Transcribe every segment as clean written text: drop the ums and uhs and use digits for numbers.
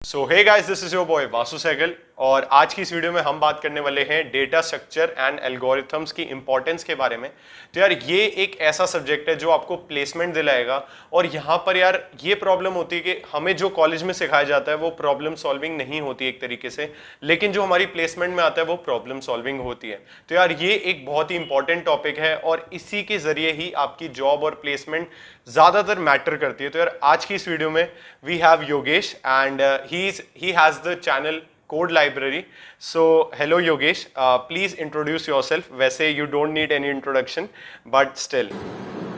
So hey guys, this is your boy Vasu Sehgal और आज की इस वीडियो में हम बात करने वाले हैं डेटा स्ट्रक्चर एंड एल्गोरिथम्स की इंपॉर्टेंस के बारे में। तो यार ये एक ऐसा सब्जेक्ट है जो आपको प्लेसमेंट दिलाएगा और यहाँ पर यार ये प्रॉब्लम होती है कि हमें जो कॉलेज में सिखाया जाता है वो प्रॉब्लम सॉल्विंग नहीं होती एक तरीके से, लेकिन जो हमारी प्लेसमेंट में आता है वो प्रॉब्लम सॉल्विंग होती है। तो यार ये एक बहुत ही इंपॉर्टेंट टॉपिक है और इसी के जरिए ही आपकी जॉब और प्लेसमेंट ज्यादातर मैटर करती है। तो यार आज की इस वीडियो में we have Yogesh and he has the channel Code Library. So hello Yogesh, please introduce yourself. वैसे you don't need any introduction, but still.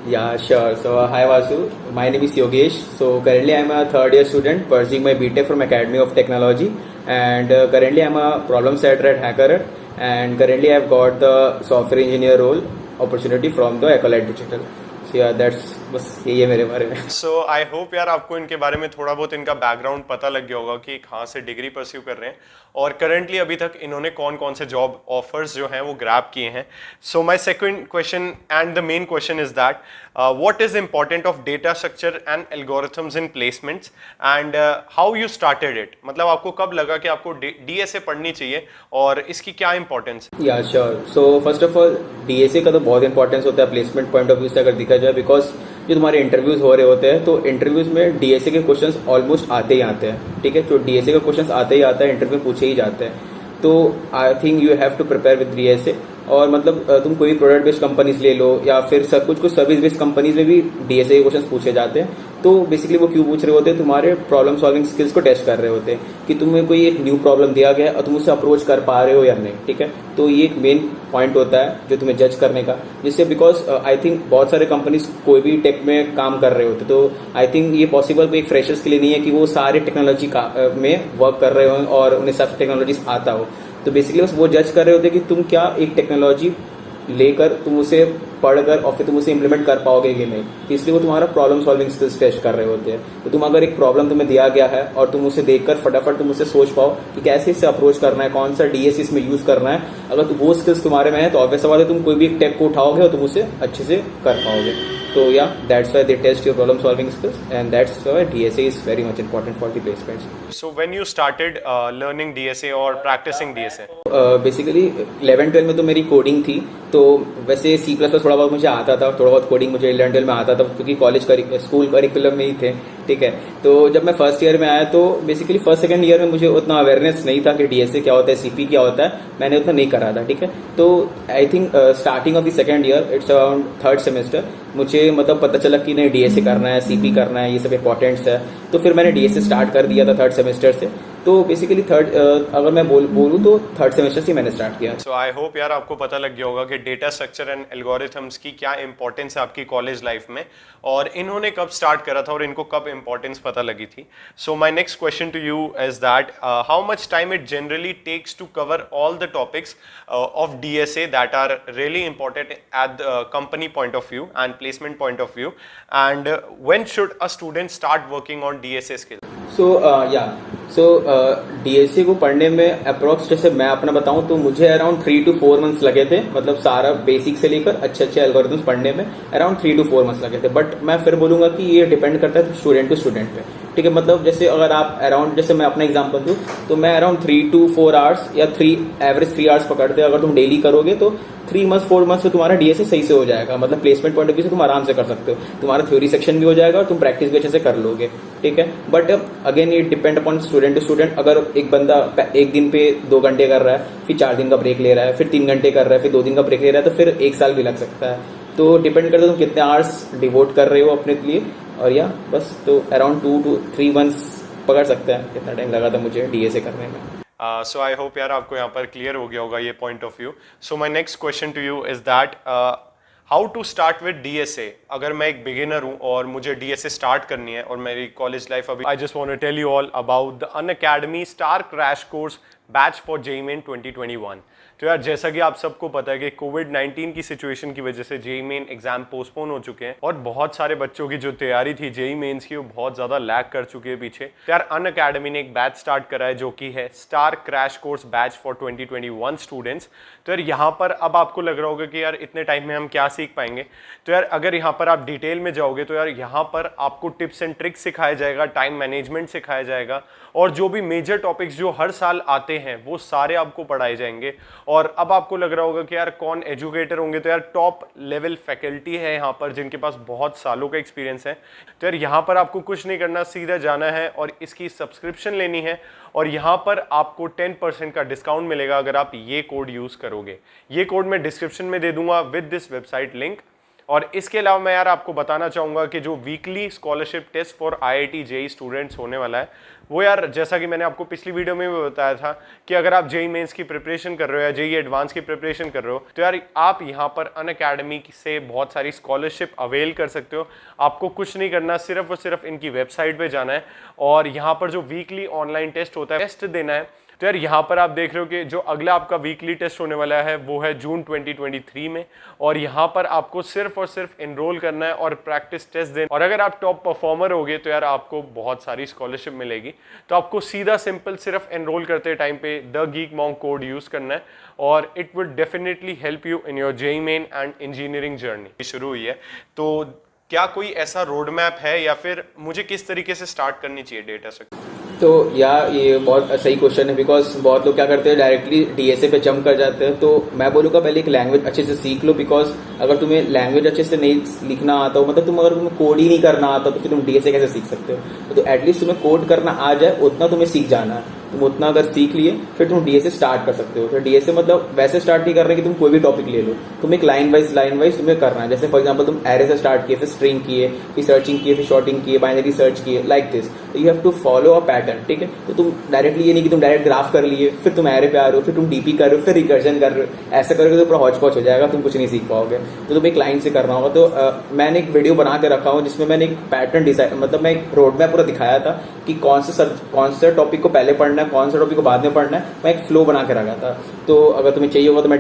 Yeah, sure. So, hi Vasu. My name is Yogesh. So, currently I'm a third year student pursuing my BTech from Academy of Technology, and currently I'm a problem setter at HackerNet, and currently I've got the software engineer role opportunity from the Accolade Digital. So, yeah, that's बस यही है मेरे बारे में। सो I hope यार आपको इनके बारे में थोड़ा बहुत इनका बैकग्राउंड पता लग गया होगा कि कहाँ से डिग्री परस्यू कर रहे हैं और करंटली अभी तक इन्होंने कौन कौन से जॉब ऑफर्स जो हैं वो ग्रैब किए हैं। So my second question and the main question is that what is important of data structure and algorithms in placements and how you started it. मतलब आपको कब लगा कि आपको डीएसए पढ़नी चाहिए और इसकी क्या इंपॉर्टेंस है? या sure. So first of all DSA का तो बहुत इंपॉर्टेंस होता है प्लेसमेंट पॉइंट ऑफ व्यू से अगर देखा जाए, बिकॉज जो तुम्हारे इंटरव्यूज हो रहे होते हैं तो इंटरव्यूज में डीएसए के क्वेश्चंस ऑलमोस्ट आते ही आते हैं। ठीक है, तो डीएसए का क्वेश्चंस आते ही आता है, इंटरव्यू पूछे ही जाते हैं। तो I think you have to prepare with DSA. और मतलब तुम कोई प्रोडक्ट बेस्ड कंपनीज ले लो या फिर सब कुछ सर्विस बेस्ड कंपनीज में भी डीएसए के क्वेश्चंस पूछे जाते हैं। तो बेसिकली वो क्यों पूछ रहे होते हैं, तुम्हारे प्रॉब्लम सॉल्विंग स्किल्स को टेस्ट कर रहे होते हैं कि तुम्हें कोई एक न्यू प्रॉब्लम दिया गया है और तुम उससे अप्रोच कर पा रहे हो या नहीं। ठीक है, तो ये एक मेन पॉइंट होता है जो तुम्हें जज करने का, जिससे बिकॉज आई थिंक बहुत सारे कंपनीज कोई भी टेक में काम कर रहे होते, तो आई थिंक ये पॉसिबल एक फ्रेशर्स के लिए नहीं है कि वो सारे टेक्नोलॉजी में वर्क कर रहे हो और उन्हें सब टेक्नोलॉजीज आता हो। तो बेसिकली बस वो जज कर रहे होते कि तुम क्या एक टेक्नोलॉजी लेकर तुम उसे पढ़कर और फिर तुम उसे इम्प्लीमेंट कर पाओगे कि नहीं। तो इसलिए वो तुम्हारा प्रॉब्लम सॉल्विंग स्किल्स टेस्ट कर रहे होते हैं। तो तुम अगर एक प्रॉब्लम तुम्हें दिया गया है और तुम उसे देखकर फटाफट तुम उसे सोच पाओ कि कैसे इससे अप्रोच करना है, कौन सा डीएसए इसमें यूज करना है, अगर तो वो स्किल्स तुम्हारे में है तो ऑब्वियस सवाल है तुम कोई भी एक टेक को उठाओगे और तुम उसे अच्छे से कर पाओगे। तो yeah that's why they test your problem solving skills and that's why DSA is very much important for the placements. So when you started learning DSA और प्रैक्टिसिंग डीएसए? बेसिकली 11-12 में तो मेरी कोडिंग थी, तो वैसे सी प्लस प्लस थोड़ा बहुत मुझे आता था, थोड़ा बहुत कोडिंग मुझे 11-12 में आता था क्योंकि कॉलेज स्कूल करिकुलम में ही थे। ठीक है, तो जब मैं फर्स्ट ईयर में आया तो बेसिकली फर्स्ट सेकंड ईयर में मुझे उतना अवेयरनेस नहीं था कि डीएसए क्या होता है, सीपी क्या होता है, मैंने उतना नहीं करा था। ठीक है, तो I think starting of the second year it's around third semester मुझे मतलब पता चला कि नहीं डीएसए करना है, सीपी करना है, ये सब इंपॉर्टेंट्स है। तो फिर मैंने डीएसए स्टार्ट कर दिया था थर्ड सेमेस्टर से। तो बेसिकली थर्ड अगर मैं बोलूँ तो थर्ड सेमेस्टर से मैंने स्टार्ट किया। सो आई होप यार आपको पता लग गया होगा कि डेटा स्ट्रक्चर एंड एल्गोरिथम्स की क्या इंपॉर्टेंस है आपकी कॉलेज लाइफ में और इन्होंने कब स्टार्ट करा था और इनको कब इंपॉर्टेंस पता लगी थी। So my next question to you is that how much time it generally takes to cover all the topics of DSA that are really important at the company point of view and placement point of view, and when should a student start working on DSA skill? So DSA को पढ़ने में approx जैसे मैं अपना बताऊं तो मुझे around 3 to 4 months लगे थे। मतलब सारा बेसिक से लेकर अच्छे अच्छे एल्गोरिथम्स पढ़ने में अराउंड 3 to 4 मंथ्स लगे थे। बट मैं फिर बोलूंगा कि ये डिपेंड करता है स्टूडेंट टू स्टूडेंट पे। ठीक है, मतलब जैसे अगर आप अराउंड जैसे मैं अपना एग्जांपल दूं तो मैं अराउंड 3 to 4 आवर्स या एवरेज 3 आवर्स पकड़ते हैं। अगर तुम डेली करोगे तो 3 मंथ्स 4 मंथ्स में तुम्हारा डीएसए सही से हो जाएगा। मतलब प्लेसमेंट पॉइंट ऑफ व्यू से तुम आराम से कर सकते हो, तुम्हारा थ्योरी सेक्शन भी हो जाएगा और तुम प्रैक्टिस भी अच्छे से कर लोगे। ठीक है, बट अगेन ये depend upon student to student. अगर एक बंदा एक दिन पे 2 घंटे कर रहा है, फिर 4 दिन का ब्रेक ले रहा है, फिर 3 घंटे कर रहा है, फिर 2 दिन का ब्रेक ले रहा है, तो फिर 1 साल भी लग सकता है। तो डिपेंड करता है तुम कितने आवर्स डिवोट कर रहे हो अपने लिए। और या बस तो अराउंड 2 to 3 मंथ्स पकड़ सकते हैं कितना टाइम लगा था मुझे डीएसए करने में। सो आई होप यार आपको यहाँ पर क्लियर हो गया होगा ये point of view. So my next question to you is that how to start with DSA. अगर मैं एक बिगिनर हूँ और मुझे डीएसए स्टार्ट करनी है और मेरी कॉलेज लाइफ अभी, I just want to tell you all about the Unacademy star crash course batch for JEE main 2021। तो यार जैसा कि आप सबको पता है कि कोविड-19 की सिचुएशन की वजह से जेईई मेन एग्जाम पोस्टपोन हो चुके हैं और बहुत सारे बच्चों की जो तैयारी थी जेईई मेंस की वो बहुत ज्यादा लैग कर चुकी है पीछे। तो यार अनअकैडमी ने एक बैच स्टार्ट करा है जो कि है star crash course batch for 2021 students. तो यार यहाँ पर अब आपको लग रहा होगा कि यार इतने टाइम में हम क्या सीख पाएंगे। तो यार अगर यहाँ पर आप डिटेल में जाओगे तो यार यहाँ पर आपको टिप्स एंड ट्रिक्स सिखाया जाएगा, टाइम मैनेजमेंट सिखाया जाएगा और जो भी मेजर टॉपिक्स जो हर साल आते हैं वो सारे आपको पढ़ाए जाएंगे। और अब आपको लग रहा होगा कि यार कौन एजुकेटर होंगे, तो यार टॉप लेवल फैकल्टी है यहाँ पर जिनके पास बहुत सालों का एक्सपीरियंस है। तो यार यहाँ पर आपको कुछ नहीं करना, सीधा जाना है और इसकी सब्सक्रिप्शन लेनी है और यहाँ पर आपको 10% का डिस्काउंट मिलेगा अगर आप ये कोड यूज़ करोगे। ये कोड मैं डिस्क्रिप्शन में दे दूंगा विद दिस वेबसाइट लिंक। और इसके अलावा मैं यार आपको बताना चाहूँगा कि जो weekly scholarship test for IIT JEE students होने वाला है वो यार जैसा कि मैंने आपको पिछली वीडियो में भी बताया था कि अगर आप JEE मेंस की प्रिपरेशन कर रहे हो या JEE एडवांस की प्रिपरेशन कर रहे हो तो यार आप यहाँ पर अनअकैडमी से बहुत सारी स्कॉलरशिप अवेल कर सकते हो। आपको कुछ नहीं करना, सिर्फ और सिर्फ इनकी वेबसाइट पर जाना है और यहाँ पर जो वीकली ऑनलाइन टेस्ट होता है टेस्ट देना है। तो यार यहाँ पर आप देख रहे हो कि जो अगला आपका वीकली टेस्ट होने वाला है वो है जून 2023 में और यहाँ पर आपको सिर्फ और सिर्फ एनरोल करना है और प्रैक्टिस टेस्ट देना। और अगर आप टॉप परफॉर्मर होगे तो यार आपको बहुत सारी स्कॉलरशिप मिलेगी। तो आपको सीधा सिंपल सिर्फ एनरोल करते टाइम पे the geek monk code use करना है और it would definitely help you in your JEE main and engineering journey. शुरू हुई है तो क्या कोई ऐसा रोड मैप है या फिर मुझे किस तरीके से स्टार्ट करनी चाहिए डेटा स्ट्रक्चर? तो यार ये बहुत सही क्वेश्चन है बिकॉज बहुत लोग क्या करते हैं डायरेक्टली DSA पे जंप कर जाते हैं। तो मैं बोलूँगा पहले एक लैंग्वेज अच्छे से सीख लो बिकॉज अगर तुम्हें लैंग्वेज अच्छे से नहीं लिखना आता हो, मतलब अगर तुम्हें कोड ही नहीं करना आता तो फिर तुम DSA कैसे सीख सकते हो। तो एटलीस्ट तुम्हें कोड करना आ जाए उतना तुम्हें सीख जाना है। तुम उतना अगर सीख लिए फिर तुम DSA स्टार्ट कर सकते हो। तो DSA मतलब वैसे स्टार्ट नहीं कर रहे कि तुम कोई भी टॉपिक ले लो, तुम एक लाइन वाइज तुम्हें करना है। जैसे फॉर एग्जांपल तुम एरे से स्टार्ट किए, फिर स्ट्रिंग किए, फिर सर्चिंग किए, फिर शॉर्टिंग किए, बाइनरी सर्च किए, लाइक दिस। तो you have to follow a pattern, ठीक है। तो तुम डायरेक्टली ये नहीं कि तुम डायरेक्ट ग्राफ कर लिए फिर तुम एरे पे आ रहे हो, फिर तुम DP कर रहे हो, फिर रिकर्जन कर रहे हो। ऐसा करोगे तो पूरा हॉच पॉच हो जाएगा, तुम कुछ नहीं सीख पाओगे। तो तुम्हें एक लाइन से करना होगा। तो मैंने एक वीडियो बना के रखा हूँ जिसमें मैंने एक पैटर्न डिसाइड, मतलब मैं एक रोड मैप पूरा दिखाया था कि कौन से टॉपिक को पहले पढ़ना है, कौन से टॉपिक को बाद में पढ़ना है। मैं एक फ्लो बना के रखा था। तो अगर तुम्हें चाहिए होगा तो मैं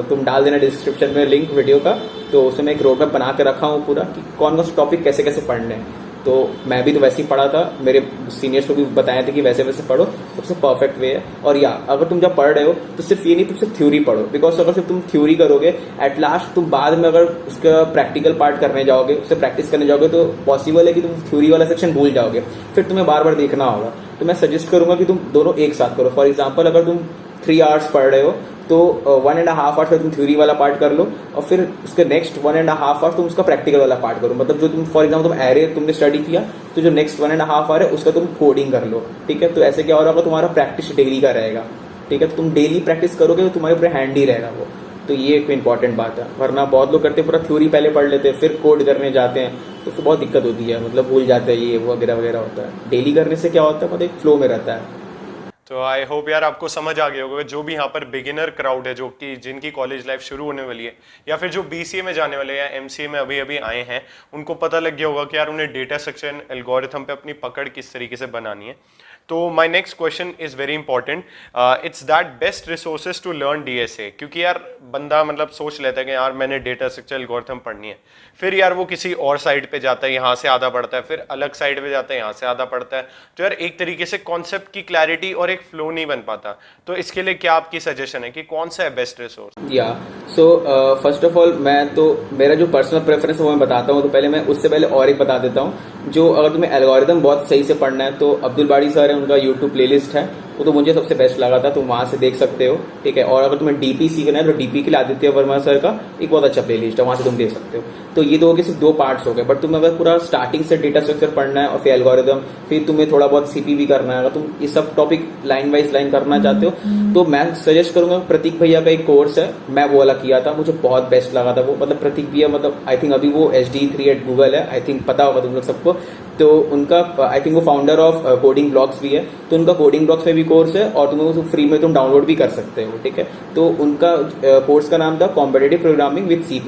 तुम डाल देना डिस्क्रिप्शन में लिंक वीडियो का। तो उसमें मैं एक रोड मैप बना के रखा हूँ पूरा कि कौन कौन से टॉपिक कैसे कैसे पढ़ने हैं। तो मैं भी तो वैसे ही पढ़ा था, मेरे सीनियर्स को भी बताया था कि वैसे वैसे पढ़ो, सबसे परफेक्ट वे है। और या अगर तुम जब पढ़ रहे हो तो सिर्फ ये नहीं तुम सिर्फ थ्योरी पढ़ो, बिकॉज अगर सिर्फ तुम थ्योरी करोगे एट लास्ट तुम बाद में अगर उसका प्रैक्टिकल पार्ट करने जाओगे, उससे प्रैक्टिस करने जाओगे तो पॉसिबल है कि तुम थ्योरी वाला सेक्शन भूल जाओगे, फिर तुम्हें बार बार देखना होगा। तो मैं सजेस्ट करूंगा कि तुम दोनों एक साथ करो। फॉर एग्जाम्पल अगर तुम 3 आवर्स पढ़ रहे हो तो 1.5 आवर्स में तुम थ्योरी वाला पार्ट कर लो और फिर उसके नेक्स्ट 1.5 आवर्स तुम उसका प्रैक्टिकल वाला पार्ट करो। मतलब जो तुम फॉर एग्जाम्पल तुम एरे तुमने स्टडी किया तो जो नेक्स्ट 1.5 आवर है उसका तुम कोडिंग कर लो, ठीक है। तो ऐसे क्या हो रहा होगा, तुम्हारा प्रैक्टिस डेली का रहेगा, ठीक है। तो तुम डेली प्रैक्टिस करोगे तो तुम्हारे ऊपर हैंडी रहेगा वो। तो ये एक इंपॉर्टेंट बात है। वरना बहुत लोग करते हैं पूरा थ्योरी पहले पढ़ लेते हैं फिर कोड करने जाते हैं तो फिर बहुत दिक्कत होती है, मतलब भूल जाते हैं ये वो वगैरह वगैरह होता है। डेली करने से क्या होता है, मतलब एक फ्लो में रहता है। तो आई होप यार आपको समझ आ गया होगा। जो भी यहाँ पर बिगिनर क्राउड है, जो कि जिनकी कॉलेज लाइफ शुरू होने वाली है या फिर जो BCA में जाने वाले या MCA में अभी अभी आए हैं, उनको पता लग गया होगा कि यार उन्हें डेटा स्ट्रक्चर एल्गोरिथम पे अपनी पकड़ किस तरीके से बनानी है। तो my next question is very important, it's that best resources to learn DSA। क्योंकि यार बंदा मतलब सोच लेता है कि यार मैंने डेटा स्ट्रक्चर एल्गोरिथम पढ़नी है, फिर यार वो किसी और साइड पे जाता है, यहाँ से आधा पढ़ता है, फिर अलग साइड पे जाता है, यहाँ से आधा पढ़ता है। तो यार एक तरीके से कॉन्सेप्ट की क्लैरिटी और एक फ्लो नहीं बन पाता। तो इसके लिए क्या आपकी सजेशन है कि कौन सा है बेस्ट रिसोर्स? या सो फर्स्ट ऑफ ऑल मैं तो मेरा जो पर्सनल प्रेफरेंस है वो मैं बताता हूँ। तो पहले मैं उससे पहले और एक बता देता हूँ, जो अगर तुम्हें एल्गोरिथम बहुत सही से पढ़ना है तो अब्दुल बाड़ी सर है, उनका यूट्यूब प्लेलिस्ट है, वो तो मुझे सबसे बेस्ट लगा था, तुम वहां से देख सकते हो, ठीक है। और अगर तुम्हें DP सीखना है तो DP के लिए आदित्य वर्मा सर का एक बहुत अच्छा प्लेलिस्ट है, वहां से तुम देख सकते हो। तो ये तो सिर्फ 2 पार्ट्स हो गए। बट तुम्हें अगर पूरा स्टार्टिंग से डेटा स्ट्रक्चर पढ़ना है और फिर एल्गोरिथम, फिर तुम्हें थोड़ा बहुत CP भी करना है, अगर तुम ये सब टॉपिक लाइन वाइज लाइन करना चाहते हो तो मैं सजेस्ट करूंगा प्रतीक भैया का एक कोर्स है, मैं वो वाला किया था, मुझे बहुत बेस्ट लगा था वो। मतलब प्रतीक भैया मतलब आई थिंक अभी वो HD3 एट गूगल है, आई थिंक पता होगा तुम लोग सबको। तो उनका आई थिंक वो फाउंडर ऑफ कोडिंग ब्लॉग्स भी है, तो उनका कोडिंग ब्लॉग्स में भी कोर्स है और तुम्हें वो फ्री में तुम डाउनलोड भी कर सकते हो, ठीक है। तो उनका कोर्स का नाम था कॉम्पिटिटिव प्रोग्रामिंग विद C++।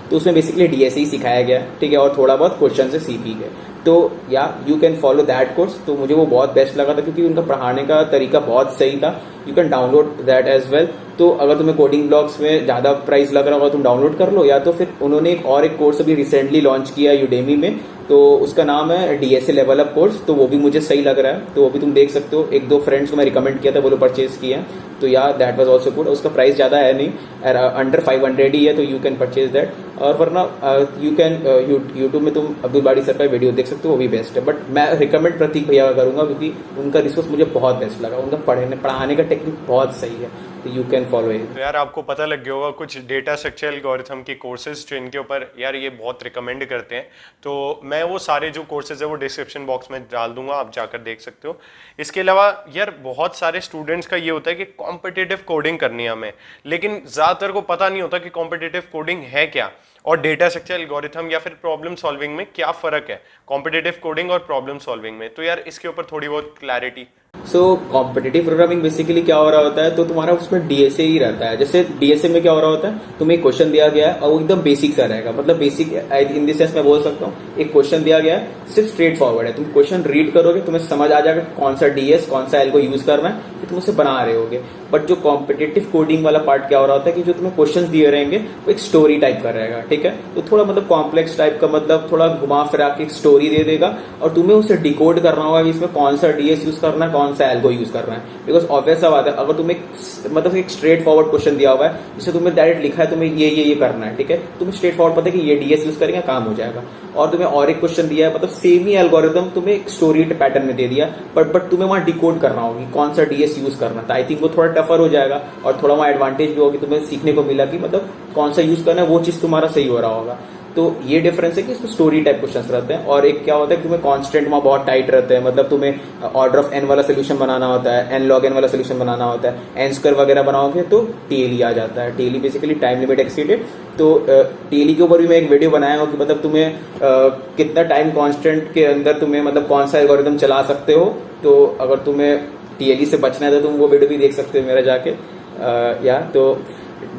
तो उसमें बेसिकली DSA ही सिखाया गया, ठीक है, और थोड़ा बहुत क्वेश्चन से CP के। तो या you can follow that course. तो मुझे वो बहुत बेस्ट लगा था क्योंकि उनका पढ़ाने का तरीका बहुत सही था। You can download that as well. तो अगर तुम्हें कोडिंग ब्लॉग्स में ज़्यादा प्राइस लग रहा होगा तुम डाउनलोड कर लो, या तो फिर उन्होंने एक कोर्स अभी रिसेंटली लॉन्च किया यूडेमी में, तो उसका नाम है DSA लेवल अप कोर्स। तो वो भी मुझे सही लग रहा है, तो वो भी तुम देख सकते हो। 1-2 फ्रेंड्स को मैं रिकमेंड किया था, वो लोग परचेज किए हैं। तो या दैट वाज आल्सो गुड। उसका प्राइस ज़्यादा है नहीं, अंडर 500 ही है, तो यू कैन परचेज दैट। और वरना यू कैन यूट्यूब में तुम अब्दुल बारी सर का वीडियो देख सकते हो, वो भी बेस्ट है। बट मैं रिकमेंड प्रतीक भैया का करूँगा क्योंकि उनका रिसोर्स मुझे बहुत बेस्ट लगा, उनका पढ़ाने का टेक्निक बहुत सही है, तो यू कैन फॉलो इट। तो यार आपको पता लग गया होगा कुछ डेटा स्ट्रक्चर एल्गोरिथम के कोर्सेज जो इनके ऊपर यार ये बहुत रिकमेंड करते हैं, तो मैं वो सारे जो कोर्सेज है वो डिस्क्रिप्शन बॉक्स में डाल दूंगा, आप जाकर देख सकते हो। इसके अलावा यार बहुत सारे स्टूडेंट्स का ये होता है कि कॉम्पिटिटिव कोडिंग करनी है हमें, लेकिन ज़्यादातर को पता नहीं होता कि कॉम्पिटिटिव कोडिंग है क्या और डेटा स्ट्रक्चर एल्गोरिथम या फिर प्रॉब्लम सॉल्विंग में क्या फ़र्क है कॉम्पिटिटिव कोडिंग और प्रॉब्लम सॉल्विंग में। तो यार इसके ऊपर थोड़ी बहुत क्लैरिटी। सो कॉम्पिटिटिव प्रोग्रामिंग बेसिकली क्या हो रहा होता है, तो तुम्हारा उसमें डीएसए ही रहता है। जैसे डीएसए में क्या हो रहा होता है, तुम्हें एक क्वेश्चन दिया गया है और वो एकदम बेसिक सा रहेगा, मतलब बेसिक इन द सेंस मैं बोल सकता हूँ, एक क्वेश्चन दिया गया है, सिर्फ स्ट्रेट फॉरवर्ड है, तुम क्वेश्चन रीड करोगे तुम्हें समझ आ जाएगा कौन सा डीएस कौन सा एल को यूज करना है, फिर तुम उसे बना रहे होगे। बट जो कॉम्पिटिटिव कोडिंग वाला पार्ट क्या हो रहा होता है कि जो तुम्हें क्वेश्चन दिए रहेंगे वो एक स्टोरी टाइप का रहेगा, ठीक है, तो थोड़ा मतलब कॉम्प्लेक्स टाइप का, मतलब थोड़ा घुमा फिरा के एक स्टोरी दे देगा और तुम्हें उसे डिकोड करना होगा कि इसमें कौन सा डीएस यूज करना है, कौन सा एल को यूज करना है। बिकॉज ऑब्वियस सा बात है, अगर तुम्हें मतलब एक स्ट्रेट फॉरवर्ड क्वेश्चन दिया हुआ है जिसे तुम्हें डायरेक्ट लिखा है तुम्हें ये करना है, ठीक है, तुम्हें स्ट्रेट फॉरवर्ड पता है कि ये डीएस यूज करेंगे काम हो जाएगा, और तुम्हें और एक क्वेश्चन दिया है मतलब सेम ही एल्गोरिथम तुम्हें एक स्टोरी पैटर्न में दे दिया, बट तुम्हें वहां डिकोड करना होगी कौन सा डीएस यूज करना था। आई थिंक वो थोड़ा टफर हो जाएगा और थोड़ा वहां एडवांटेज भी होगी, तुम्हें सीखने को मिला कि मतलब कौन सा यूज करना है, वो चीज तुम्हारा सही हो रहा होगा। तो ये डिफरेंस है कि इसमें स्टोरी टाइप क्वेश्चंस रहते हैं। और एक क्या होता है कि तुम्हें कांस्टेंट वहां बहुत टाइट रहते हैं, मतलब तुम्हें ऑर्डर ऑफ एन वाला सोल्यूशन बनाना होता है, एन लॉग एन वाला सोल्यूशन बनाना होता है, एन स्क्वायर वगैरह बनाओगे तो टीएलई आ जाता है। TLE basically time limit exceeded. तो टीएलई के ऊपर भी मैं एक वीडियो बनाया हूँ कि मतलब तुम्हें कितना टाइम कांस्टेंट के अंदर तुम्हें मतलब कौन सा एल्गोरिथम चला सकते हो। तो अगर तुम्हें टीएलई से बचना है तो तुम वो वीडियो भी देख सकते हो मेरा जाके, या तो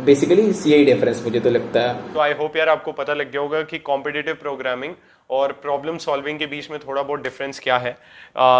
बेसिकली यही डिफरेंस मुझे तो लगता है। तो आई होप यार आपको पता लग गया होगा कि कॉम्पिटिटिव प्रोग्रामिंग और प्रॉब्लम सॉल्विंग के बीच में थोड़ा बहुत डिफरेंस क्या है।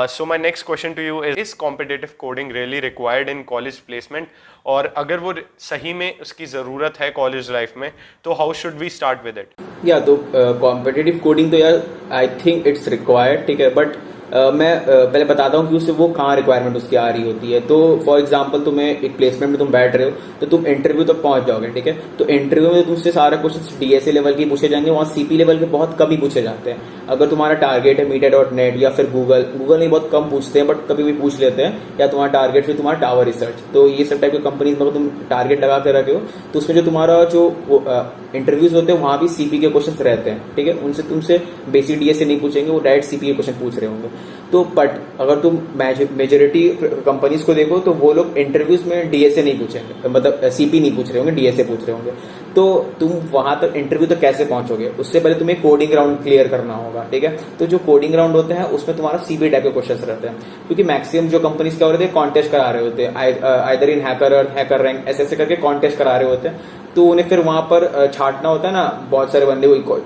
So my next question to you is competitive coding really required in college placement, और अगर वो सही में उसकी ज़रूरत है कॉलेज लाइफ में तो how should we start with it. या तो कॉम्पिटिटिव कोडिंग तो यार आई थिंक इट्स रिक्वायर्ड, ठीक है, बट मैं पहले बताता हूँ कि उससे वो कहाँ रिक्वायरमेंट उसकी आ रही होती है। तो फॉर एग्जांपल तुम्हें एक प्लेसमेंट में तुम बैठ रहे हो तो तुम इंटरव्यू तक पहुंच जाओगे, ठीक है, तो इंटरव्यू में तुमसे सारे क्वेश्चन डीएसए लेवल के पूछे जाएंगे, वहाँ सीपी लेवल के बहुत कम ही पूछे जाते हैं। अगर तुम्हारा टारगेट है मीडिया.नेट या फिर गूगल नहीं बहुत कम पूछते हैं बट कभी भी पूछ लेते हैं, या तुम्हारा टारगेट फिर तुम्हारा टावर रिसर्च, तो ये सब टाइप के कंपनीज में तुम टारगेट लगा के रखे हो तो उसमें जो तुम्हारा जो इंटरव्यूज होते हैं वहाँ भी सीपी के क्वेश्चन रहते हैं, ठीक है, उनसे तुमसे बेसिक डीएसए नहीं पूछेंगे, वो डायरेक्ट सीपी के क्वेश्चन पूछ रहे होंगे। तो बट अगर तुम मेजोरिटी कंपनीज को देखो तो वो लोग इंटरव्यूज में डीएसए नहीं पूछेंगे, मतलब सीपी नहीं पूछ रहे होंगे, डीएसए पूछ रहे होंगे। तो तुम वहां तक इंटरव्यू तक कैसे पहुंचोगे, उससे पहले तुम्हें कोडिंग राउंड क्लियर करना होगा, ठीक है। तो जो कोडिंग राउंड होते हैं उसमें तुम्हारा सीपी टाइप के क्वेश्चन रहते हैं, क्योंकि मैक्सिमम जो कंपनीज क्या हो रहे थे कॉन्टेस्ट करा रहे होते हैं, आइदर इन हैकर रैंक ऐसे करके कॉन्टेस्ट करा रहे होते हैं, तो उन्हें फिर वहां पर छांटना होता है ना, बहुत सारे बंदे को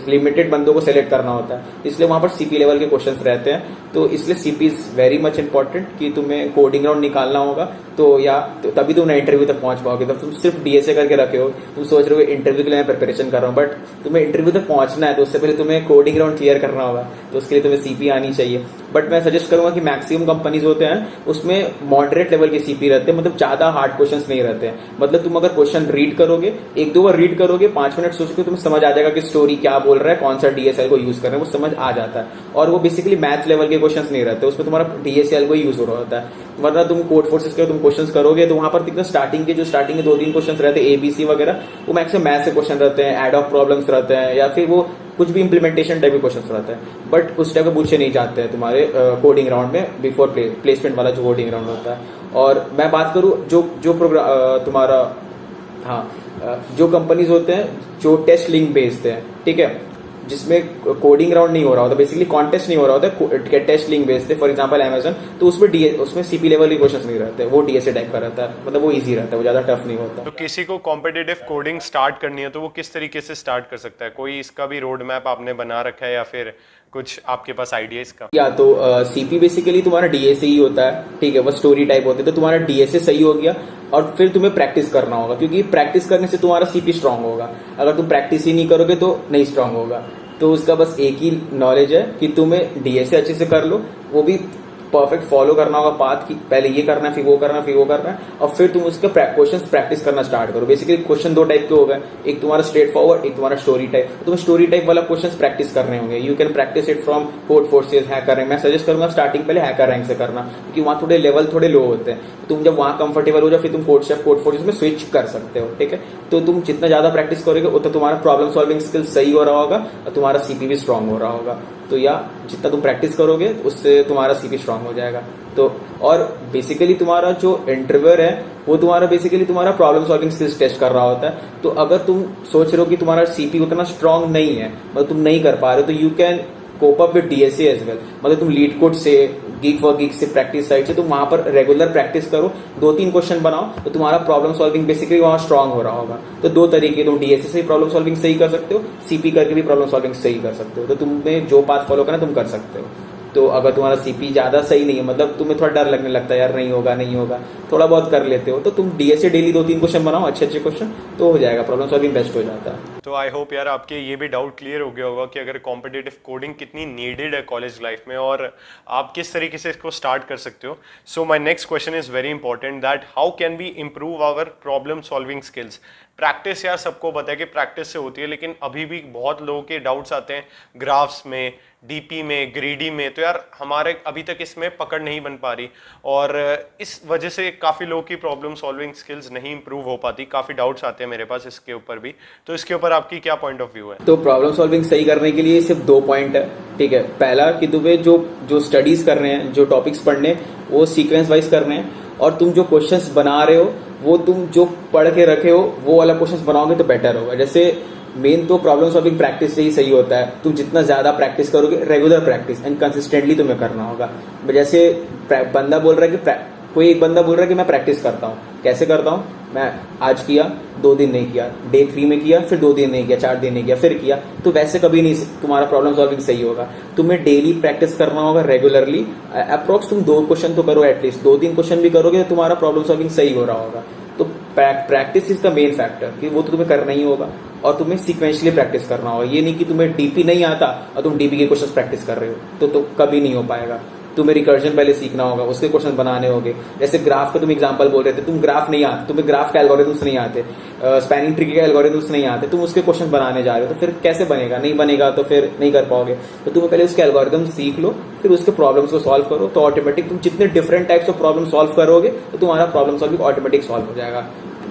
लिमिटेड बंदों को सेलेक्ट करना होता है, इसलिए वहां पर सीपी लेवल के क्वेश्चंस रहते हैं। तो इसलिए CP is very much important कि तुम्हें कोडिंग राउंड निकालना होगा, तो या तो तभी तुम इंटरव्यू तक पहुंच पाओगे। तब तुम सिर्फ डीएसए करके रखे हो, तुम सोच रहे हो इंटरव्यू के लिए मैं प्रिपरेशन कर रहा हूँ, बट तुम्हें इंटरव्यू तक पहुंचना है तो उससे पहले तुम्हें कोडिंग राउंड क्लियर करना होगा, तो उसके लिए तुम्हें सीपी आनी चाहिए। बट मैं सजेस्ट करूंगा कि मैक्सिमम कंपनीज होते हैं उसमें मॉडरेट लेवल के सीपी रहते हैं, मतलब ज्यादा हार्ड क्वेश्चंस नहीं रहते हैं। मतलब तुम अगर क्वेश्चन रीड करोगे, एक दो बार रीड करोगे, 5 मिनट सोचोगे, तुम्हें समझ आ जाएगा कि स्टोरी क्या बोल रहा है, कौन सा डीएसएल को यूज कर रहे हैं, वो समझ आ जाता है। और वो बेसिकली मैथ लेवल के क्वेश्चंस नहीं रहते, उसमें तुम्हारा डीएसएल को यूज हो रहा होता है। वरना तुम कोड फोर्सेस के तुम क्वेश्चंस करोगे तो वहां पर कितना स्टार्टिंग के 2-3 क्वेश्चंस रहते हैं एबीसी वगैरह, वो मैक्सिमम मैथ से क्वेश्चन रहते हैं, एड ऑफ प्रॉब्लम्स रहते हैं, या फिर वो कुछ भी इंप्लीमेंटेशन टाइप के क्वेश्चंस रहते हैं, बट उस टाइप के पूछे नहीं जाते हैं तुम्हारे कोडिंग राउंड में, बिफोर प्लेसमेंट वाला जो कोडिंग राउंड होता है। और मैं बात करूं जो प्रोग्राम तुम्हारा, हाँ, जो कंपनीज होते हैं जो टेस्ट लिंक भेजते हैं, ठीक है, जिसमें कोडिंग राउंड नहीं हो रहा होता, बेसिकली कॉन्टेस्ट नहीं हो रहा होता, टेस्ट लिंक भेजते, फॉर एग्जांपल अमेजन, तो उसमें सीपी लेवल के क्वेश्चंस नहीं रहते, वो डीएसए टाइप का रहता है, मतलब वो इजी रहता है, वो ज्यादा टफ नहीं होता। तो किसी को कॉम्पिटिटिव कोडिंग स्टार्ट करनी है तो वो किस तरीके से स्टार्ट कर सकता है, कोई इसका भी रोड मैप आपने बना रखा है या फिर कुछ आपके पास आइडिया इसका? या तो सीपी बेसिकली तुम्हारा डीएसए ही होता है, ठीक है, वो स्टोरी टाइप होते हैं, तो तुम्हारा डीएसए सही हो गया और फिर तुम्हें प्रैक्टिस करना होगा, क्योंकि प्रैक्टिस करने से तुम्हारा सीपी स्ट्रांग होगा। अगर तुम प्रैक्टिस ही नहीं करोगे तो नहीं स्ट्रांग होगा। तो उसका बस एक ही नॉलेज है कि तुम्हें डीएसए अच्छे से कर लो, वो भी परफेक्ट फॉलो करना होगा पाथ की, पहले ये करना है, फिर वो करना है, फिर वो करना है, और फिर तुम उसके क्वेश्चंस प्रैक्टिस करना स्टार्ट करो। बेसिकली क्वेश्चन दो टाइप के हो गए, एक तुम्हारा स्ट्रेट फॉरवर्ड, एक तुम्हारा स्टोरी टाइप। तो तुम्हें स्टोरी टाइप वाला क्वेश्चंस प्रैक्टिस करने होंगे। You can practice it from code forces, hacker rank. मैं सजेस्ट करूंगा स्टार्टिंग पहले हैकर रैंक से करना, क्योंकि वहां थोड़े लेवल थोड़े लो होते हैं। तुम जब वहां कंफर्टेबल हो जाओ, फिर तुम कोड शेफ, कोड फोर्सेज में स्विच कर सकते हो, ठीक है। तो तुम जितना ज्यादा प्रैक्टिस करोगे उतना तुम्हारा प्रॉब्लम सॉल्विंग स्किल सही हो रहा होगा और तुम्हारा सीपी भी स्ट्रांग हो रहा होगा। तो या जितना तुम प्रैक्टिस करोगे उससे तुम्हारा सीपी स्ट्रांग हो जाएगा। तो और बेसिकली तुम्हारा जो इंटरव्यूअर है वो तुम्हारा बेसिकली तुम्हारा प्रॉब्लम सॉल्विंग स्किल्स टेस्ट कर रहा होता है। तो अगर तुम सोच रहे हो कि तुम्हारा सीपी उतना स्ट्रांग नहीं है, मतलब तुम नहीं कर पा रहे हो, तो you can cope up with DSA as well. मतलब तुम लीड कोड से, गीक फॉर गीक से, प्रैक्टिस साइट से तुम वहां पर रेगुलर प्रैक्टिस करो, 2-3 क्वेश्चन बनाओ, तो तुम्हारा प्रॉब्लम सॉल्विंग बेसिकली वहां स्ट्रांग हो रहा होगा। तो दो तरीके, तुम डीएसए से भी प्रॉब्लम सॉल्विंग सही कर सकते हो, सीपी करके भी प्रॉब्लम सॉल्विंग सही कर सकते हो। तो तुम्हें जो पाथ फॉलो करना तुम कर सकते हो। तो अगर तुम्हारा सीपी ज्यादा सही नहीं है, मतलब तुम्हें थोड़ा डर लगने लगता है यार नहीं होगा नहीं होगा, थोड़ा बहुत कर लेते हो, तो तुम डीएसए डेली 2-3 क्वेश्चन बनाओ, अच्छे अच्छे क्वेश्चन, तो हो जाएगा, प्रॉब्लम सॉल्विंग बेस्ट हो जाता है। तो आई होप यार आपके ये भी डाउट क्लियर हो गया होगा कि अगर कॉम्पिटिटिव कोडिंग कितनी नीडेड है कॉलेज लाइफ में और आप किस तरीके से इसको स्टार्ट कर सकते हो। So my next question is very important, that how can we improve our problem solving skills. Practice यार सबको पता है कि प्रैक्टिस से होती है, लेकिन अभी भी बहुत लोगों के डाउट्स आते हैं ग्राफ्स में, डीपी में, ग्रीडी में। तो यार हमारे अभी तक इसमें पकड़ नहीं बन पा रही और इस वजह से काफ़ी लोगों की प्रॉब्लम सॉल्विंग स्किल्स नहीं इंप्रूव हो पाती। काफ़ी डाउट्स आते हैं मेरे पास इसके ऊपर भी, तो इसके ऊपर आपकी क्या पॉइंट ऑफ व्यू है? तो प्रॉब्लम सॉल्विंग सही करने के लिए सिर्फ 2 पॉइंट है, ठीक है। पहला कि तुम्हें जो स्टडीज कर रहे हैं, जो टॉपिक्स पढ़ने, वो सीक्वेंस वाइज करने हैं, और तुम जो क्वेश्चंस बना रहे हो वो तुम जो पढ़ के रखे हो वो वाला क्वेश्चंस बनाओगे तो बेटर होगा। जैसे मेन तो प्रॉब्लम सॉल्विंग प्रैक्टिस से ही सही होता है। तुम जितना ज्यादा प्रैक्टिस करोगे, रेगुलर प्रैक्टिस एंड कंसिस्टेंटली तुम्हें करना होगा। जैसे बंदा बोल रहा है कि कोई एक बंदा बोल रहा है कि मैं प्रैक्टिस करता हूँ, कैसे करता हूँ, मैं आज किया, 2 दिन नहीं किया, डे 3 में किया, फिर 2 दिन नहीं किया, 4 दिन नहीं किया, फिर किया, तो वैसे कभी नहीं तुम्हारा प्रॉब्लम सॉल्विंग सही होगा। तुम्हें डेली प्रैक्टिस करना होगा, रेगुलरली। अप्रोक्स तुम 2 क्वेश्चन तो करो, एटलीस्ट 2-3 क्वेश्चन भी करोगे तो तुम्हारा प्रॉब्लम सॉल्विंग सही हो रहा होगा। तो practice is the main factor, कि वो तो तुम्हें करना ही होगा और तुम्हें सीक्वेंशियली प्रैक्टिस करना होगा। ये नहीं कि तुम्हें डीपी नहीं आता और तुम डीपी के क्वेश्चन प्रैक्टिस कर रहे हो, तो कभी नहीं हो पाएगा। तुम्हें रिकर्जन पहले सीखना होगा, उसके क्वेश्चन बनाने होंगे। जैसे ग्राफ का तुम एग्जांपल बोल रहे थे, तुम ग्राफ नहीं आते, तुम्हें ग्राफ के एल्गोरिथम्स नहीं आते, स्पैनिंग ट्री के एल्गोरिथम्स नहीं आते, तुम उसके क्वेश्चन बनाने जा रहे हो, तो फिर कैसे बनेगा? नहीं बनेगा तो फिर नहीं कर पाओगे। तो तुम्हें पहले उसके एल्गोरिथम सीख लो, फिर उसके प्रॉब्लम्स को सॉल्व करो, तो ऑटोमेटिक तुम जितने different types of problem solve करोगे तो तुम्हारा प्रॉब्लम सॉल्विंग ऑटोमेटिक सॉल्व हो जाएगा।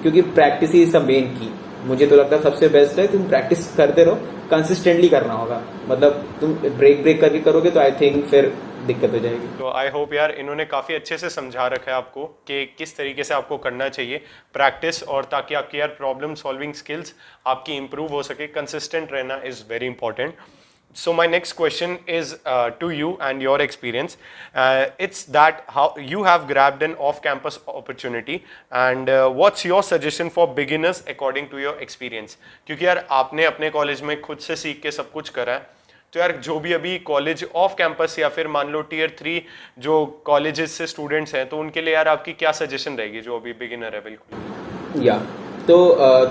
क्योंकि practice he is the main की। मुझे तो लगता है सबसे बेस्ट है तुम प्रैक्टिस करते रहो, कंसिस्टेंटली करना होगा। मतलब तुम ब्रेक करके करोगे तो आई थिंक फिर दिक्कत हो जाएगी। तो आई होप यार इन्होंने काफ़ी अच्छे से समझा रखा है आपको कि किस तरीके से आपको करना चाहिए प्रैक्टिस, और ताकि आपकी यार प्रॉब्लम सॉल्विंग स्किल्स आपकी इंप्रूव हो सके। कंसिस्टेंट रहना is very important. So my next question is to you and your experience. It's that how you have grabbed an off-campus opportunity and what's your suggestion for beginners according to your experience? क्योंकि यार आपने अपने college में खुद से सीख के सब कुछ करा है, तो यार जो भी अभी कॉलेज ऑफ कैंपस या फिर मान लो टियर 3 जो कॉलेजेस से स्टूडेंट्स हैं, तो उनके लिए यार आपकी क्या सजेशन रहेगी जो अभी बिगिनर है? बिल्कुल या तो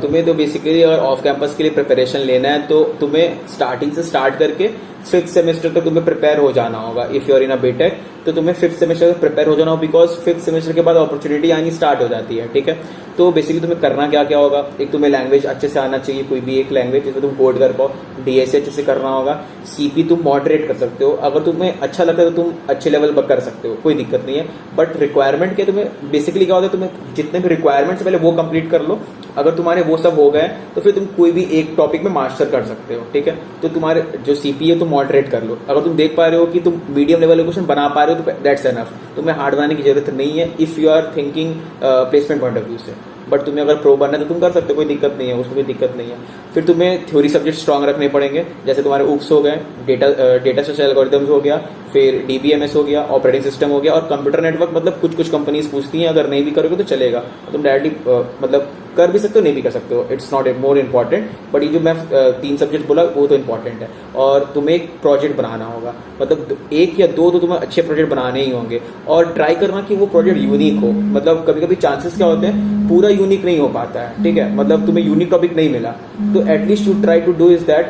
तुम्हें तो बेसिकली अगर ऑफ कैंपस के लिए प्रिपरेशन लेना है तो तुम्हें स्टार्टिंग से स्टार्ट करके 5th सेमेस्टर तक तुम्हें प्रिपेयर हो जाना होगा। If you are in a BTech तो तुम्हें 5th सेमेस्टर तक प्रिपेयर हो जाना होगा, बिकॉज 5th सेमेस्टर के बाद अपॉर्चुनिटी आनी स्टार्ट हो जाती है, ठीक है। तो बेसिकली तुम्हें करना क्या क्या होगा, एक तुम्हें लैंग्वेज अच्छे से आना चाहिए, कोई भी एक लैंग्वेज जिसमें तुम कोड कर पाओ। डीएसए अच्छे से करना होगा। सीपी तुम मॉडरेट कर सकते हो, अगर तुम्हें अच्छा लगता है तो तुम अच्छे लेवल पर कर सकते हो, कोई दिक्कत नहीं है। बट रिक्वायरमेंट के तुम्हें बेसिकली क्या होता है, तुम्हें जितने भी रिक्वायरमेंट्स पहले वो कंप्लीट कर लो। अगर तुम्हारे वो सब हो गए तो फिर तुम कोई भी एक टॉपिक में मास्टर कर सकते हो, ठीक है। तो तुम्हारे जो सीपी है तुम मॉडरेट कर लो। अगर तुम देख पा रहे हो कि तुम मीडियम लेवल क्वेश्चन बना पा रहे हो तो दैट्स एनफ, तुम्हें हार्ड बनाने की जरूरत नहीं है if you are thinking placement point of view से। बट तुम्हें अगर प्रो बनना है तो तुम कर सकते हो, कोई दिक्कत नहीं है, उसमें कोई दिक्कत नहीं है। फिर तुम्हें थ्योरी सब्जेक्ट स्ट्रांग रखने पड़ेंगे, जैसे तुम्हारे UPS हो गए, डेटा स्ट्रक्चर एल्गोरिथम्स हो गया, फिर DBMS हो गया, ऑपरेटिंग सिस्टम हो गया, और कंप्यूटर नेटवर्क। मतलब कुछ कंपनीज पूछती हैं, अगर नहीं भी करोगे तो चलेगा, तुम डायरेक्टली मतलब कर भी सकते हो, नहीं भी कर सकते हो, it's not more important. But ये जो मैं 3 सब्जेक्ट बोला वो तो इम्पॉर्टेंट है। और तुम्हें एक प्रोजेक्ट बनाना होगा, मतलब 1 या 2 तो तुम्हें अच्छे प्रोजेक्ट बनाने ही होंगे, और ट्राई करना कि वो प्रोजेक्ट यूनिक हो। मतलब कभी कभी चांसेस क्या होते हैं, पूरा यूनिक नहीं हो पाता है, ठीक है, मतलब तुम्हें यूनिक टॉपिक नहीं मिला, तो at least you try to do is that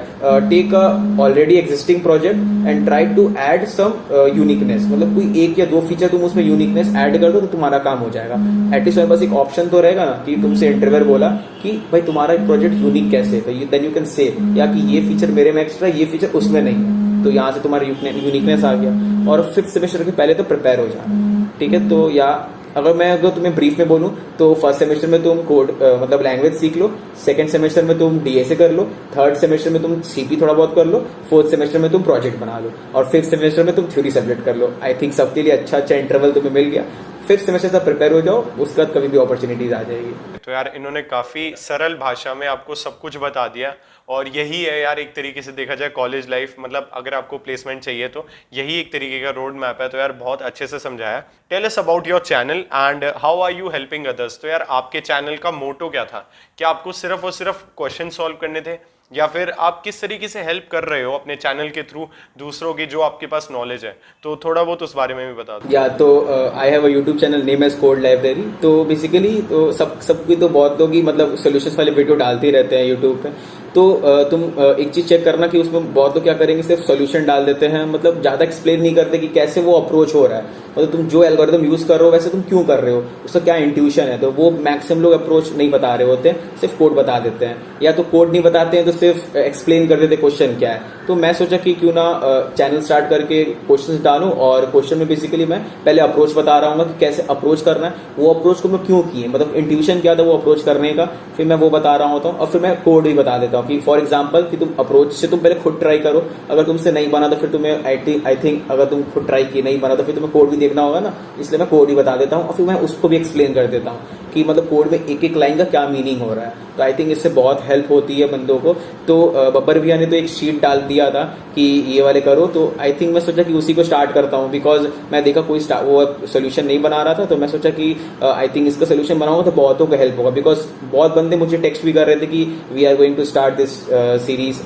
take a already existing project and try to add some uniqueness, मतलब कोई एक या दो फीचर तुम उसमें यूनिकनेस ऐड कर दो तो तुम्हारा काम हो जाएगा। एटलीस्ट मेरे पास एक ऑप्शन तो रहेगा ना कि तुमसे इंटरव्यूअर बोला कि भाई तुम्हारा प्रोजेक्ट यूनिक कैसे है, तो देन यू कैन से या कि ये फीचर मेरे में एक्स्ट्रा, ये फीचर उसमें नहीं है, तो यहाँ से तुम्हारा यूनिकनेस आ गया। और 5th सेमेस्टर के पहले तो प्रिपेयर हो जाना, ठीक है। तो या अगर तुम्हें ब्रीफ में बोलूं तो फर्स्ट सेमेस्टर में तुम कोड मतलब लैंग्वेज सीख लो, सेकंड सेमेस्टर में तुम डीएसए कर लो, थर्ड सेमेस्टर में तुम सीपी थोड़ा बहुत कर लो, फोर्थ सेमेस्टर में तुम प्रोजेक्ट बना लो, और फिफ्थ सेमेस्टर में तुम थ्योरी सब्जेक्ट कर लो। आई थिंक सबके लिए अच्छा इंटरवल तुम्हें मिल गया। 5th सेमेस्टर से प्रिपेयर हो जाओ, उसके बाद कभी भी अपॉर्चुनिटीज आ जाएगी। तो यार इन्होंने काफी सरल भाषा में आपको सब कुछ बता दिया, और यही है यार एक तरीके से देखा जाए कॉलेज लाइफ, मतलब अगर आपको प्लेसमेंट चाहिए तो यही एक तरीके का रोड मैप है। तो यार बहुत अच्छे से समझाया। Tell us about your channel and how are you helping others. तो यार आपके चैनल का मोटो क्या था? क्या आपको सिर्फ और सिर्फ क्वेश्चन सॉल्व करने थे, या फिर आप किस तरीके से हेल्प कर रहे हो अपने चैनल के थ्रू दूसरों की जो आपके पास नॉलेज है? तो थोड़ा बहुत उस बारे में भी बता दो। या तो I have a YouTube channel name as code library. तो बेसिकली तो सबकी तो बहुत लोग ही मतलब सोल्यूशंस वाले वीडियो डालते ही रहते हैं यूट्यूब पे। तो तुम एक चीज चेक करना कि उसमें बहुत लोग क्या करेंगे, सिर्फ सोल्यूशन डाल देते हैं, मतलब ज्यादा एक्सप्लेन नहीं करते कि कैसे वो अप्रोच हो रहा है, मतलब तुम जो एल्गोरिथम यूज कर रहे हो वैसे तुम क्यों कर रहे हो, उसका क्या इंट्यूशन है। तो वो मैक्सिमम लोग अप्रोच नहीं बता रहे होते हैं, सिर्फ कोड बता देते हैं, या तो कोड नहीं बताते हैं तो सिर्फ एक्सप्लेन कर देते क्वेश्चन क्या है। तो मैं सोचा कि क्यों ना चैनल स्टार्ट करके क्वेश्चन डालूं, और क्वेश्चन में बेसिकली मैं पहले अप्रोच बता रहा हूँ कि कैसे अप्रोच करना है, वो अप्रोच को मैं क्यों किए, मतलब इंट्यूशन क्या था वो अप्रोच करने का, फिर मैं वो बता रहा होता हूँ, और फिर मैं कोड भी बता देता हूँ कि फॉर एग्जाम्पल कि तुम अप्रोच से तुम पहले खुद ट्राई करो, अगर तुमसे नहीं बना तो फिर तुम्हें आई थिंक अगर तुम खुद ट्राई की नहीं बना तो फिर तुम्हें कोड भी देखना होगा ना, इसलिए मैं कोड ही बता देता हूँ, और फिर मैं उसको भी एक्सप्लेन कर देता हूँ कि मतलब कोड में एक एक लाइन का क्या मीनिंग हो रहा है। तो आई थिंक इससे बहुत हेल्प होती है बंदों को। तो बब्बर भैया ने तो एक शीट डाल दिया था कि ये वाले करो, तो आई थिंक मैं सोचा कि उसी को स्टार्ट करता हूँ, बिकॉज मैं देखा कोई वो सोल्यूशन नहीं बना रहा था, तो मैं सोचा कि आई थिंक इसका सोल्यूशन बनाऊंगा तो बहुतों को हेल्प होगा, बिकॉज बहुत बंदे मुझे टेक्स्ट भी कर रहे थे कि we are going to start this series,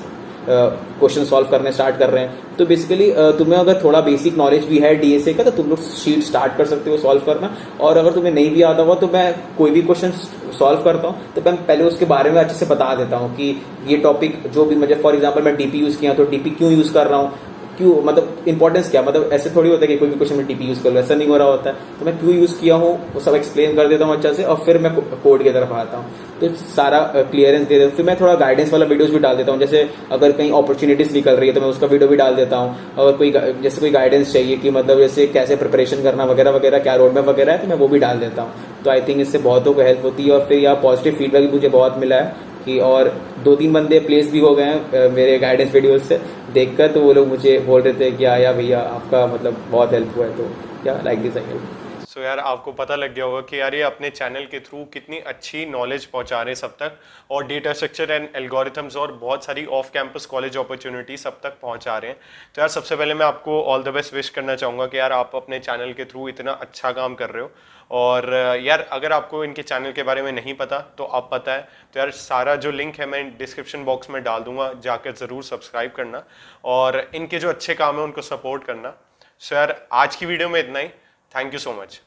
question solve करने स्टार्ट कर रहे हैं। तो बेसिकली तुम्हें अगर थोड़ा बेसिक नॉलेज भी है डीएसए का तो तुम लोग शीट स्टार्ट कर सकते हो सॉल्व करना, और अगर तुम्हें नहीं भी आता हुआ तो मैं कोई भी क्वेश्चन सॉल्व करता हूँ तो मैं पहले उसके बारे में अच्छे से बता देता हूँ कि ये टॉपिक जो भी मुझे, फॉर एग्जाम्पल मैं डीपी यूज किया तो डीपी क्यों यूज कर रहा हूँ, क्यों मतलब इंपॉर्टेंस क्या, मतलब ऐसे थोड़ी होता है कि कोई भी क्वेश्चन में टीपी यूज कर लो, ऐसा नहीं हो रहा होता है। तो मैं क्यों यूज किया हूँ वो सब एक्सप्लेन कर देता हूँ अच्छा से, और फिर मैं कोड की तरफ आता हूँ, तो सारा क्लियरेंस दे देता हूँ। फिर मैं थोड़ा गाइडेंस वाला वीडियोस भी डाल देता हूँ, जैसे अगर कहीं अपॉर्चुनिटीज निकल रही है तो मैं उसका वीडियो भी डाल देता हूँ, और कोई जैसे कोई गाइडेंस चाहिए कि मतलब जैसे कैसे प्रिपरेशन करना वगैरह वगैरह, क्या रोड मैप वगैरह है, तो मैं वो भी डाल देता हूँ। तो आई थिंक इससे बहुतों को हेल्प होती है, और फिर यहाँ पॉजिटिव फीडबैक भी मुझे बहुत मिला है कि, और 2-3 बंदे प्लेस भी हो गए हैं मेरे गाइडेंस वीडियोस से देखकर, तो वो लोग मुझे बोल रहे थे कि आया भैया आपका मतलब बहुत हेल्प हुआ है, तो क्या लाइक दिस आई हेल्प। सो यार आपको पता लग गया होगा कि यार ये अपने चैनल के थ्रू कितनी अच्छी नॉलेज पहुंचा रहे हैं सब तक, और डेटा स्ट्रक्चर एंड एल्गोरिथम्स और बहुत सारी ऑफ कैंपस कॉलेज अपॉर्चुनिटी सब तक पहुंचा रहे हैं। तो यार सबसे पहले मैं आपको ऑल द बेस्ट विश करना चाहूँगा कि यार आप अपने चैनल के थ्रू इतना अच्छा काम कर रहे हो। और यार अगर आपको इनके चैनल के बारे में नहीं पता तो अब पता है, तो यार सारा जो लिंक है मैं डिस्क्रिप्शन बॉक्स में डाल दूंगा, जाकर ज़रूर सब्सक्राइब करना और इनके जो अच्छे काम है उनको सपोर्ट करना। सो यार आज की वीडियो में इतना ही। Thank you so much.